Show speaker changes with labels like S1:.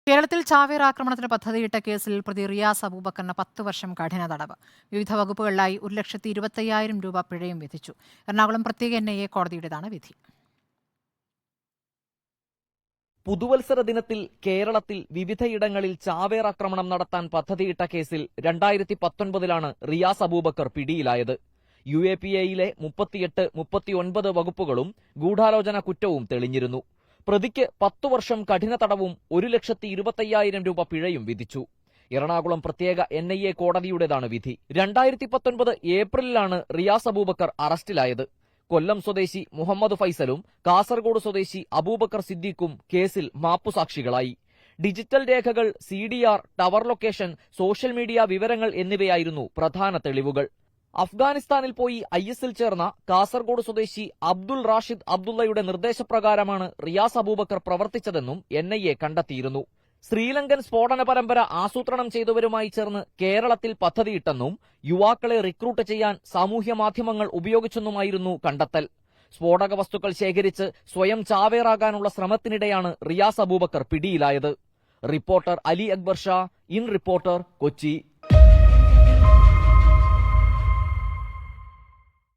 S1: കേരളത്തിൽ ചാവേർ ആക്രമണത്തിന് പദ്ധതിയിട്ട കേസിൽ പ്രതി റിയാസ് അബൂബക്കറിന് 10 വർഷം കഠിന തടവ്. വിവിധ വകുപ്പുകളിലായി 1,25,000 രൂപ പിഴയും വിധിച്ചു. എറണാകുളം പ്രത്യേക NIA കോടതിയുടേതാണ് വിധി.
S2: പുതുവത്സര ദിനത്തിൽ കേരളത്തിൽ വിവിധയിടങ്ങളിൽ ചാവേർ ആക്രമണം നടത്താൻ പദ്ധതിയിട്ട കേസിൽ 2019 റിയാസ് അബൂബക്കർ പിടിയിലായത്. UAPAയിലെ 38, 39 വകുപ്പുകളും ഗൂഢാലോചന കുറ്റവും തെളിഞ്ഞിരുന്നു. പ്രതിക്ക് 10 വർഷം കഠിന തടവും 1,25,000 രൂപ പിഴയും വിധിച്ചു. എറണാകുളം പ്രത്യേക NIA കോടതിയുടേതാണ് വിധി. 2019 ഏപ്രിലിലാണ് റിയാസ് അബൂബക്കർ അറസ്റ്റിലായത്. കൊല്ലം സ്വദേശി മുഹമ്മദ് ഫൈസലും കാസർഗോഡ് സ്വദേശി അബൂബക്കർ സിദ്ദീഖും കേസിൽ മാപ്പുസാക്ഷികളായി. ഡിജിറ്റൽ രേഖകൾ, CDR, tower location, social media വിവരങ്ങൾ എന്നിവയായിരുന്നു പ്രധാന തെളിവുകൾ. അഫ്ഗാനിസ്ഥാനിൽ പോയി ISൽ ചേർന്ന കാസർഗോഡ് സ്വദേശി അബ്ദുൾ റാഷിദ് അബ്ദുള്ളയുടെ നിർദ്ദേശപ്രകാരമാണ് റിയാസ് അബൂബക്കർ പ്രവർത്തിച്ചതെന്നും NIA കണ്ടെത്തിയിരുന്നു. ശ്രീലങ്കൻ സ്ഫോടന പരമ്പര ആസൂത്രണം ചെയ്തവരുമായി ചേർന്ന് കേരളത്തിൽ പദ്ധതിയിട്ടെന്നും യുവാക്കളെ റിക്രൂട്ട് ചെയ്യാൻ സാമൂഹ്യ മാധ്യമങ്ങൾ ഉപയോഗിച്ചെന്നുമായിരുന്നു കണ്ടെത്തൽ. സ്ഫോടക വസ്തുക്കൾ ശേഖരിച്ച് സ്വയം ചാവേറാകാനുള്ള ശ്രമത്തിനിടെയാണ് റിയാസ് അബൂബക്കർ പിടിയിലായത്. Reporter Ali Akbar Shah, in reporter, Kochi.